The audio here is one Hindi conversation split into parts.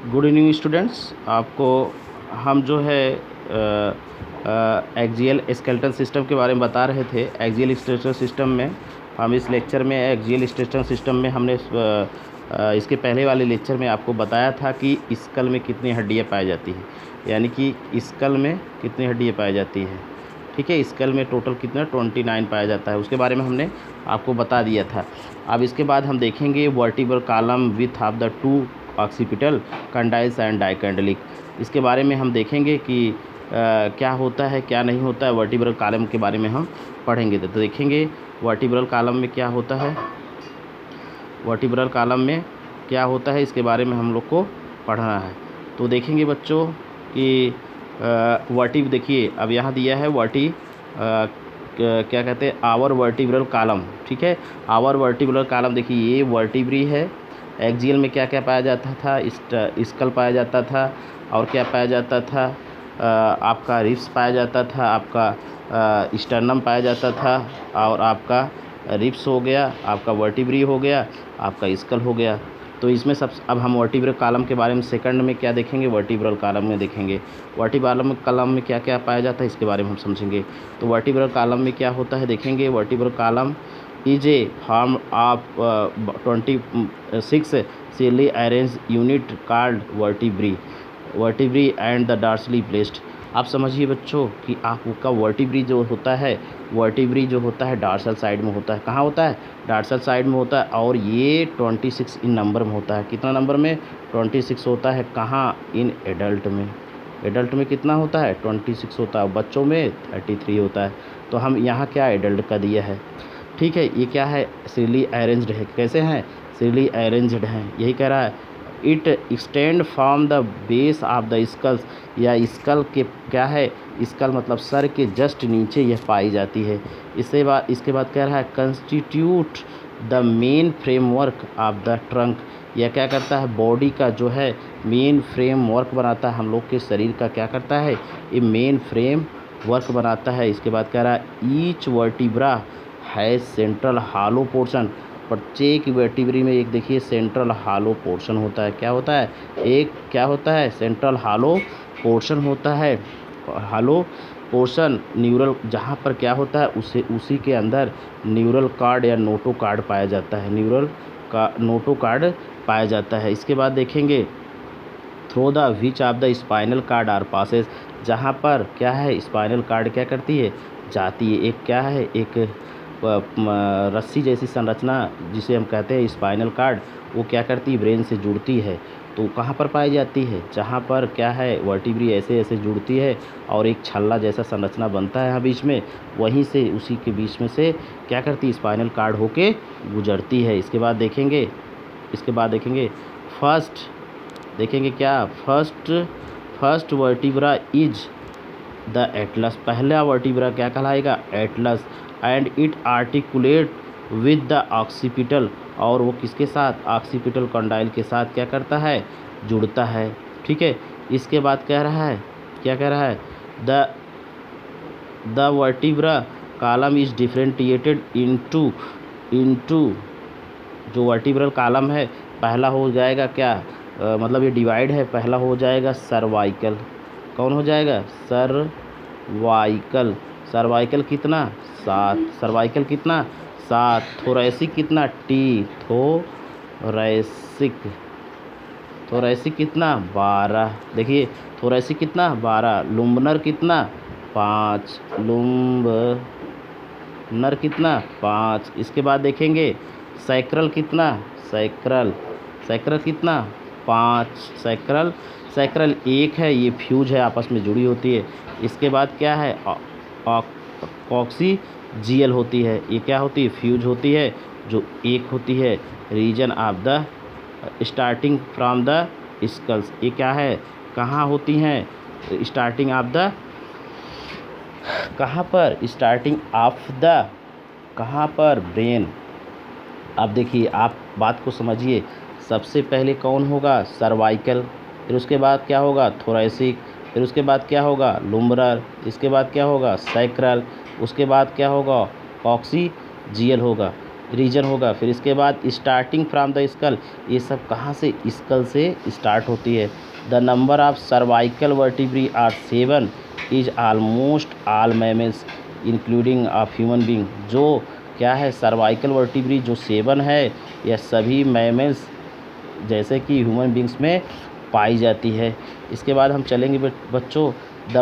Good evening students. आपको हम जो है एक्सियल स्केलेटल सिस्टम के बारे में बता रहे थे। एक्सियल स्केलेटल सिस्टम में हम इस लेक्चर में एक्सियल स्केलेटल सिस्टम में हमने इसके पहले वाले लेक्चर में आपको बताया था कि स्कल में कितनी हड्डियाँ पाई जाती हैं, यानी कि स्कल में कितनी हड्डियाँ पाई जाती हैं। ठीक है, स्कल में टोटल कितना 29 पाया जाता है, उसके बारे में हमने आपको बता दिया था। अब इसके बाद हम देखेंगे vertebral column with of the two occipital condyles and dicondylic. इसके बारे में हम देखेंगे कि क्या होता है क्या नहीं होता है। वर्टिब्रल कॉलम के बारे में हम पढ़ेंगे, तो देखेंगे वर्टिब्रल कॉलम में क्या होता है, वर्टिब्रल कॉलम में क्या होता है, इसके बारे में हम लोग को पढ़ना है। तो देखेंगे बच्चों कि देखिए अब यहाँ दिया है क्या कहते हैं, आवर वर्टिब्रल कॉलम। ठीक है, आवर वर्टिब्रल कॉलम देखिए ये वर्टिब्री है। एक्सियल में क्या क्या पाया जाता था, स्कल पाया जाता था, और क्या पाया जाता था, आपका रिब्स पाया जाता था, आपका स्टर्नम पाया जाता था, और आपका रिब्स हो गया, आपका वर्टिब्री हो गया, आपका स्कल हो गया। तो इसमें सब अब हम वर्टिब्रल कॉलम के बारे में सेकंड में क्या देखेंगे, वर्टिब्रल कॉलम में देखेंगे। वर्टिब्रल कॉलम में क्या क्या पाया जाता है इसके बारे में हम समझेंगे। तो वर्टिब्रल कॉलम में क्या होता है देखेंगे। Vertebral column is a form of 26 serially arranged unit called vertebrae and the dorsally placed. आप समझिए बच्चों कि आपका वर्टिब्री जो होता है डार्सल साइड में होता है। कहाँ होता है, डार्सल साइड में होता है, और ये 26 इन नंबर में होता है। कितना नंबर में, 26 होता है। कहाँ, इन एडल्ट में। एडल्ट में कितना होता है, 26 होता है। बच्चों में 33 होता है। तो हम यहाँ क्या एडल्ट का दिया है। ठीक है, ये क्या है, सीरियली अरेंज्ड है। कैसे हैं, सीरियली अरेंज्ड हैं, यही कह रहा है। It extend from the base of the skulls, या स्कल के क्या है, स्कल मतलब सर के जस्ट नीचे यह पाई जाती है। इसके बाद कह रहा है constitute the main framework of the trunk. यह क्या करता है, बॉडी का जो है मेन फ्रेमवर्क बनाता है। हम लोग के शरीर का क्या करता है, ये मेन फ्रेम वर्क बनाता है। इसके बाद कह रहा है ईच वर्टिब्रा है सेंट्रल हालो पोर्शन। प्रत्येक वर्टिब्री में एक देखिए सेंट्रल हालो पोर्शन होता है। क्या होता है, एक क्या होता है, सेंट्रल हालो पोर्शन होता है। हालो पोर्शन न्यूरल, जहाँ पर क्या होता है उसी के अंदर न्यूरल कार्ड या नोटो कार्ड पाया जाता है। न्यूरल का नोटो कार्ड पाया जाता है। इसके बाद देखेंगे through the which of the spinal cord are passes. जहाँ पर क्या है, स्पाइनल कार्ड क्या करती है, जाती है। एक क्या है, एक रस्सी जैसी संरचना जिसे हम कहते हैं स्पाइनल कार्ड, वो क्या करती है, ब्रेन से जुड़ती है। तो कहाँ पर पाई जाती है, जहाँ पर क्या है वर्टिब्री ऐसे ऐसे जुड़ती है और एक छल्ला जैसा संरचना बनता है यहाँ बीच में, वहीं से उसी के बीच में से क्या करती है, स्पाइनल कार्ड होके गुजरती है। इसके बाद देखेंगे फर्स्ट, देखेंगे क्या, first vertebra is the Atlas. पहला वर्टिब्रा क्या कहलाएगा, Atlas. And it articulate with the occipital, और वो किसके साथ, ऑक्सीपिटल कंडाइल के साथ क्या करता है, जुड़ता है। ठीक है, इसके बाद कह रहा है, क्या कह रहा है, the vertebra column is differentiated into जो वर्टिब्रल कॉलम है पहला हो जाएगा क्या, मतलब ये डिवाइड है, पहला हो जाएगा सर्वाइकल। कौन हो जाएगा, सर्वाइकल कितना, 7। सर्वाइकल कितना, 7। थोरैसिक कितना, थोरैसिक कितना, 12। देखिए थोरैसिक कितना, 12। लुम्बनर कितना, 5। लुम्बनर कितना, 5। इसके बाद देखेंगे सैक्रल कितना, सैक्रल कितना, 5। सैक्रल 1 है, ये फ्यूज है, आपस में जुड़ी होती है। इसके बाद क्या है, कॉक्सीजियल होती है। ये क्या होती है, फ्यूज होती है, जो एक होती है region of the starting from the skulls. ये क्या है, कहाँ होती हैं, स्टार्टिंग ऑफ द, कहाँ पर, स्टार्टिंग ऑफ द, कहाँ पर, ब्रेन। अब देखिए आप बात को समझिए, सबसे पहले कौन होगा, सर्वाइकल, फिर उसके बाद क्या होगा, थोरैसिक, फिर उसके बाद क्या होगा, लुम्बरल, इसके बाद क्या होगा, सैक्रल, उसके बाद क्या होगा, कॉक्सीजियल होगा। रीजन होगा। फिर इसके बाद स्टार्टिंग फ्रॉम द स्कल, ये सब कहाँ से, स्कल से स्टार्ट होती है। The number of cervical vertebrae are 7 is almost all mammals including of human being. जो क्या है सर्वाइकल वर्टिब्री जो 7 है, यह सभी मैमल्स जैसे कि ह्यूमन बींग्स में पाई जाती है। इसके बाद हम चलेंगे बच्चों, the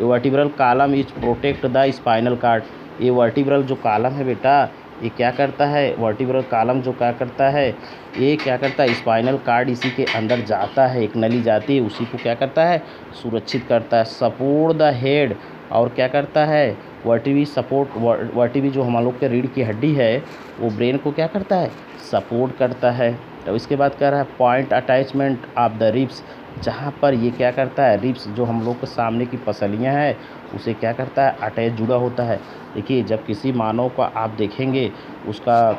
vertebral column is protect the spinal card. ये वर्टिब्रल जो कॉलम है बेटा, ये क्या करता है, वर्टिब्रल कॉलम जो क्या करता है, ये क्या करता है, स्पाइनल कार्ड इसी के अंदर जाता है, एक नली जाती है, उसी को क्या करता है, सुरक्षित करता है। सपोर्ट द हेड, और क्या करता है, वर्टिब्री जो हम लोग के रीढ़ की हड्डी है, वो ब्रेन को क्या करता है, सपोर्ट करता है। तो इसके बाद कह रहा है point attachment of the ribs, जहाँ पर ये क्या करता है, रिब्स जो हम लोग के सामने की पसलियाँ हैं उसे क्या करता है, अटैच जुड़ा होता है। देखिए जब किसी मानव का आप देखेंगे, उसका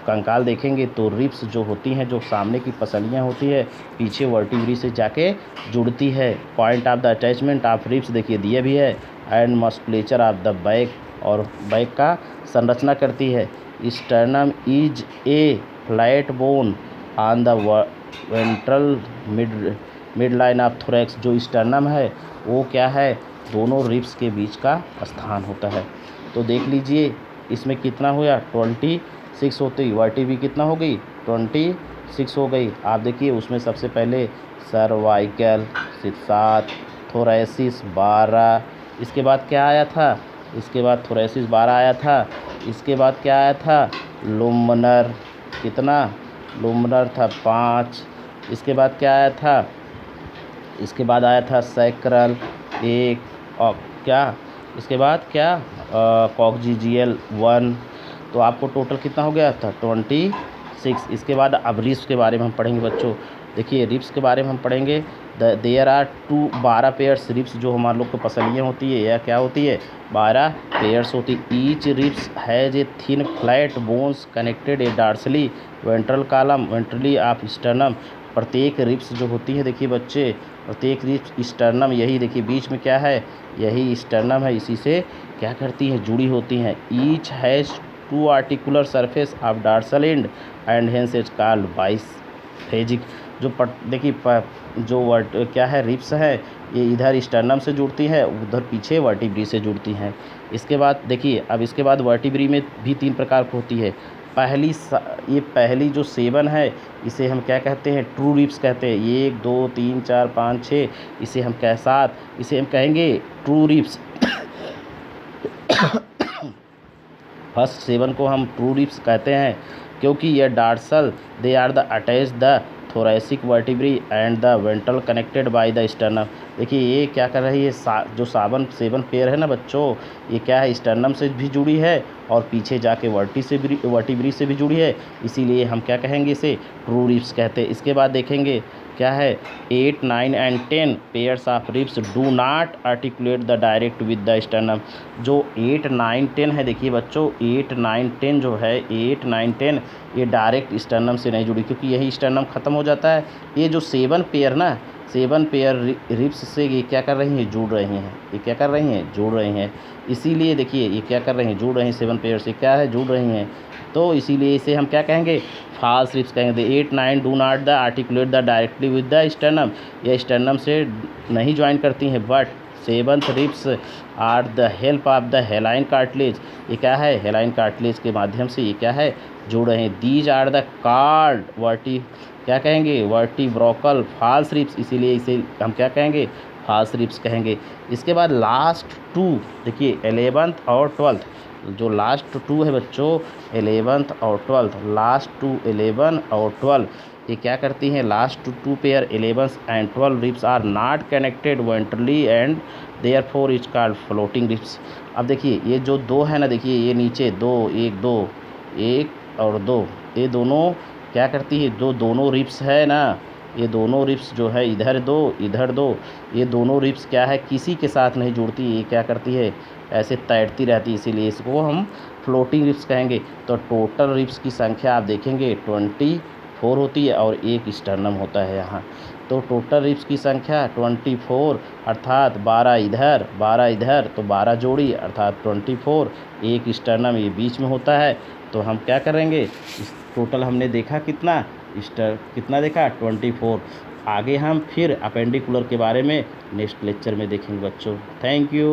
कंकाल देखेंगे, तो रिब्स जो होती हैं, जो सामने की पसलियाँ होती है, पीछे वर्टिब्री से जाके जुड़ती है। Point of the attachment of ribs देखिए दिया भी है। And musculature of the back, और बैक का संरचना करती है। Sternum is a flat bone on the ventral mid line of thorax. जो स्टर्नम है वो क्या है, दोनों रिब्स के बीच का स्थान होता है। तो देख लीजिए इसमें कितना हुआ, 26 होती, वर्टिब्री कितना हो गई, 26 हो गई। आप देखिए उसमें सबसे पहले सर्वाइकल 7, थोरैसिस 12, इसके बाद क्या आया था, इसके बाद थोरैसिस 12 आया था। इसके बाद क्या आया था, लुम्नर, कितना, लुम्नर था 5। इसके बाद क्या आया था, इसके बाद आया था सैक्रल 1, और क्या, इसके बाद क्या, कॉक्जिजियल 1। तो आपको टोटल कितना हो गया था, 26। इसके बाद अब रिब्स के बारे में हम पढ़ेंगे बच्चों। देखिए रिब्स के बारे में हम पढ़ेंगे, देयर आर 12 पेयर्स रिब्स, जो हमारे लोग को पसलियाँ होती है या क्या होती है, 12 पेयर्स होती। Each ribs has a thin flat bones connected a dorsally ventral column ventrally of sternum. प्रत्येक रिब्स जो होती है, देखिए बच्चे, प्रत्येक रिब्स स्टर्नम, यही देखिए बीच में क्या है, यही स्टर्नम है, इसी से क्या करती हैं, जुड़ी होती हैं। Each has 2 articular surface of dorsal and hence is called bicephalic. जो देखिए जो क्या है, रिब्स है, ये इधर स्टर्नम से जुड़ती है, उधर पीछे वर्टिब्री से जुड़ती हैं। इसके बाद देखिए, अब इसके बाद वर्टिब्री में भी 3 प्रकार की होती है। ये पहली जो 7 है, इसे हम क्या कहते हैं, ट्रू रिब्स कहते हैं। 1 2 3 4 5 6, इसे हम 7, इसे हम कहेंगे ट्रू रिब्स। फर्स्ट 7 को हम ट्रू रिब्स कहते हैं, क्योंकि यह dorsal, they are the attach the thoracic vertebrae and the ventral connected by the sternum. देखिए ये क्या कर रही है, जो 7 पेयर है ना बच्चों, ये क्या है, स्टर्नम से भी जुड़ी है और पीछे जाके वर्टिब्री से भी जुड़ी है, इसीलिए हम क्या कहेंगे, इसे ट्रू रिब्स कहते हैं। इसके बाद देखेंगे क्या है, 8 9 and 10 pairs of ribs do not articulate the direct with the sternum. जो 8 9 10 है, देखिए बच्चों 8 9 10 जो है, 8 9 10 ये डायरेक्ट स्टर्नम से नहीं जुड़ी, क्योंकि यही स्टर्नम ख़त्म हो जाता है। ये जो 7 पेयर ना, 7 पेयर रिब्स से ये क्या कर रही हैं, जुड़ रही हैं, ये क्या कर रही हैं, जुड़ रही हैं। इसीलिए देखिए ये क्या कर रही हैं, जुड़ रही हैं, 7 पेयर से क्या है, जुड़ रही हैं। तो इसीलिए इसे हम क्या कहेंगे, फाल्स रिब्स कहेंगे। 8 9 do not the articulate the directly with the sternum, ये स्टर्नम से नहीं ज्वाइन करती हैं, but 7th ribs are the help of the hyaline cartilage. ये क्या है, हेलाइन कार्टिलेज के माध्यम से ये क्या है, जुड़ रहे हैं। दीज आर द कार्ड क्या कहेंगे, वर्टिब्रोकल फाल्स रिब्स, इसीलिए इसे हम क्या कहेंगे, फाल्स रिब्स कहेंगे। इसके बाद लास्ट 2 देखिए, 11th और 12th, जो लास्ट 2 है बच्चों, 11th और 12th, लास्ट 2 11 और 12, ये क्या करती हैं, last 2 pair 11 and 12 ribs are not connected ventrally and therefore is called floating ribs. अब देखिए ये जो 2 है ना, देखिए ये नीचे 2 1 और 2, ये दोनों क्या करती है, जो दोनों रिब्स है ना, ये दोनों रिब्स जो है, इधर 2 इधर 2, ये दोनों रिब्स क्या है, किसी के साथ नहीं जुड़ती, ये क्या करती है, ऐसे तैरती रहती है, इसीलिए इसको हम फ्लोटिंग रिब्स कहेंगे। तो टोटल रिब्स की संख्या आप देखेंगे 24 होती है, और एक स्टर्नम होता है यहाँ। तो टोटल रिब्स की संख्या 24, अर्थात 12 इधर 12 इधर, तो 12 जोड़ी अर्थात 24, एक स्टर्नम ये बीच में होता है, तो हम क्या करेंगे, इस टोटल हमने देखा कितना कितना देखा 24। आगे हम फिर अपेंडिकुलर के बारे में नेक्स्ट लेक्चर में देखेंगे बच्चों। Thank you.